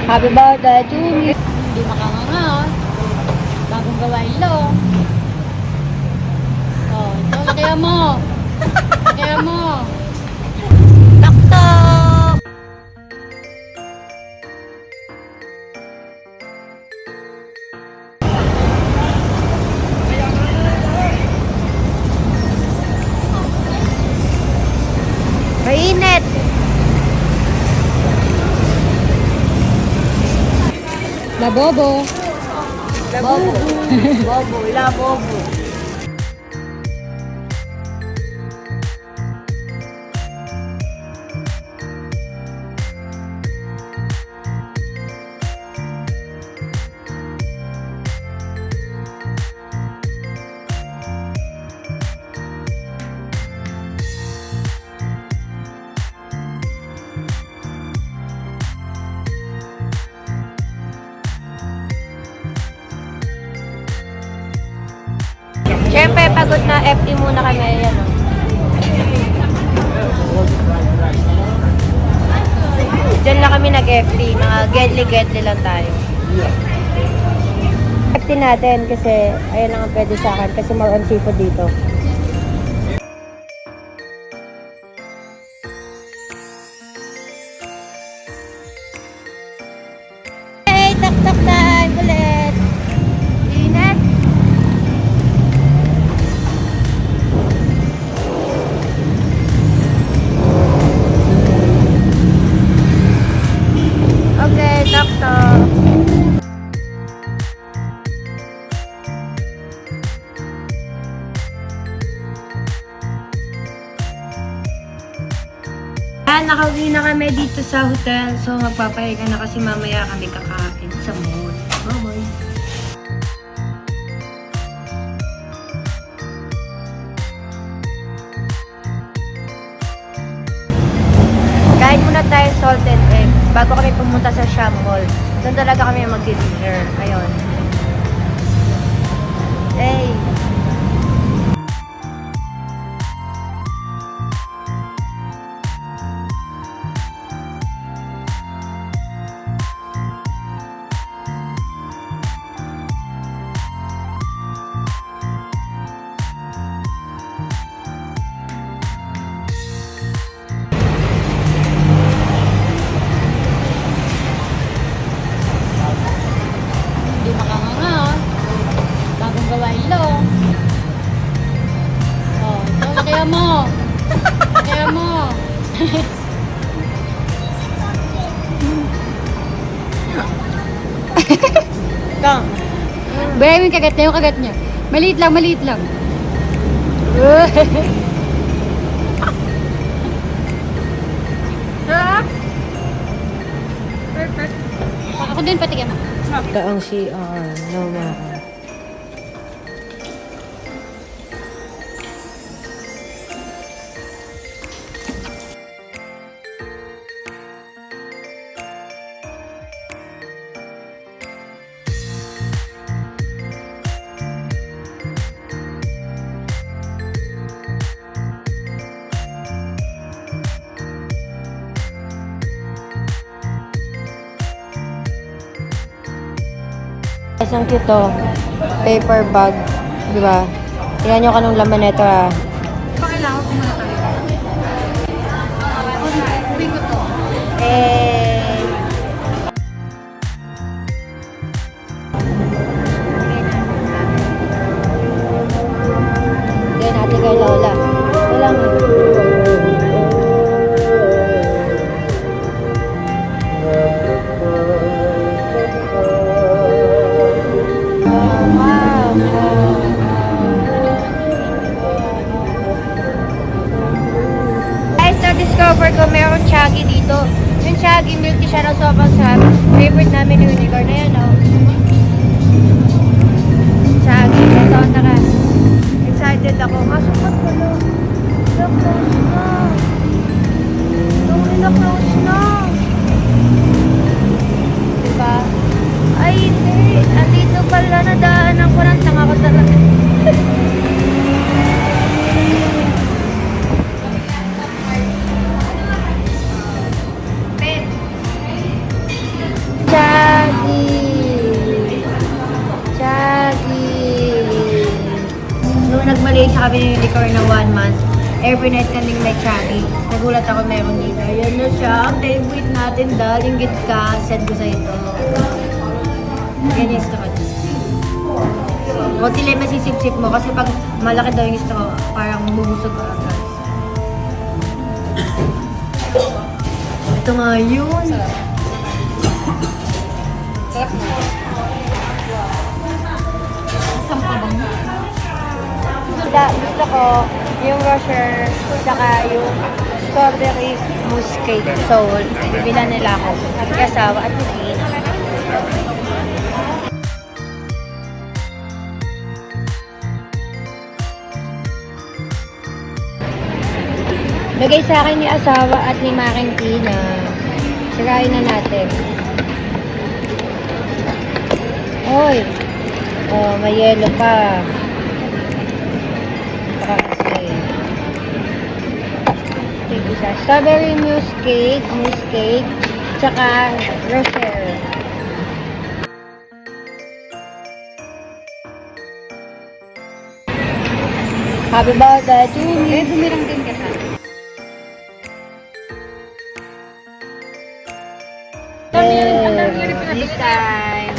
Happy birthday to me. Hindi makanganga. Bagong gawain lang. Oh, ito, kaya mo. Kaya mo. Tok-tok! Mainit! Labobo. Labobo. Bobo. Labobo. Siyempre, pagod na FT muna kami. Ayan, oh. Diyan lang kami nag-FT. Mga gedli-gedli lang tayo. FT natin kasi ayan lang ang pwede sa akin kasi more on seafood dito. Hey, tak-tak time ulit! Init! Okay, tak-tak. Nakauwi na kami dito sa hotel. So, magpapahinga na kasi mamaya kami kakain sa mall. Bye-bye. Kain muna tayo salted egg bago kami pumunta sa Siam Mall. Doon talaga kami mag-dinner. Ayun. Hey! Hindi makanganga. Bagong gawain lang. Oh, ito, kaya mo. Kaya mo. Ito. Bayaw yung kagat niya, yung kagat niya. Maliit lang, maliit lang. Perfect. Ako din patigyan mo. Ito ang CR. No matter. Isang cute to. Paper bag. Di ba? Tingnan nyo kanong laman nito ah. Pakailangan ko muna tayo. Uwi ko to. Eh. Bigay natin kay Lola. Ito lang eh. Discover ko meron Chagi dito. Yung Chagi milk tea siya na sobrang sarap. Favorite namin yung unicorn na yan, oh. Chagi. Ito, tara. Excited ako. Masukat ko na. Na-close na. Na-close na. Diba? Ay, hindi. Andito pala na daanan ko ng tanga ko talaga. sa kami yung liquor na 1 month. Every night kaming may chari. Nagulat ako meron dito. Ayan na siya. Ang favorite natin, darling git ka. Send ko sa ito. Yan yung straw. Kunti lang masisip-sip mo kasi pag malaki daw yung straw, parang bubusog ka agad. Ito nga yun. Sarap mo. Sampabang. Gusto ko yung Rocher, saka yung strawberry mousse cake. So, bibilan nila ako. Kasawa at cake. Lagay sa akin ni asawa at ni Maring Tina. Sirain na natin. Oy! Oh, may yellow pa. Saka kasi. Take isa. Strawberry mousse cake, tsaka Rocher. Happy birthday to me. Eh, bumirang din ka sa. This time.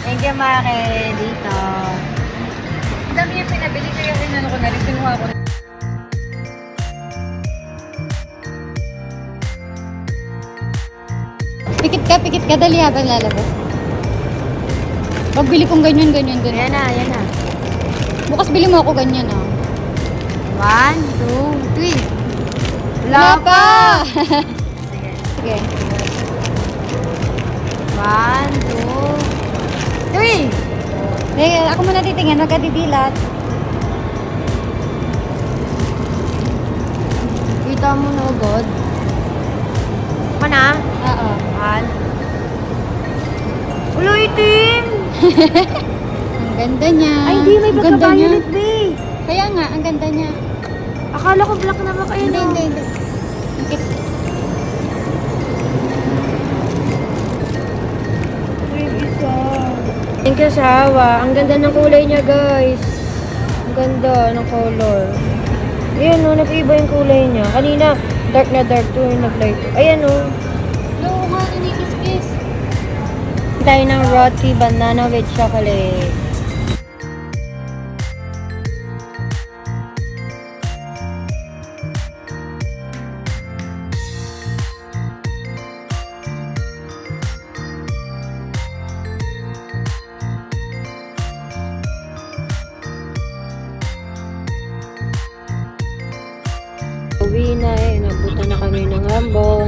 Thank you, Mare. Dito. Ang dami yung pinabili ko yung inano ko na rin. Kinuha ko. Pikit ka, dali habang lalabas. Pagbili kong ganyan din. Ayan na. Bukas bili mo ako ganyan, ah. 1, 2, 3. Wala pa! Sige. Sige. 1, 2, 3. Eh, ako muna titingin, wag ka didilat. Kita mo na agad. Ako na? Oo. 1. Ulo, itim! Ang ganda niya. Ay, di. May Ang ganda niya. pagka-violet, be. Kaya nga, ang ganda niya. Akala ko black naman kayo, no? Hindi. Ang cute. Thank you, Sawa. Ang ganda ng kulay niya, guys. Ang ganda ng color. Ayan, no, nag-iba yung kulay niya. Kanina, dark na dark to yung nag-light. Ayan, no. Oo nga, kinikis-kis. Tayo ng roti banana with chocolate. Uwi na eh. Nabutan na kami ng Rambo.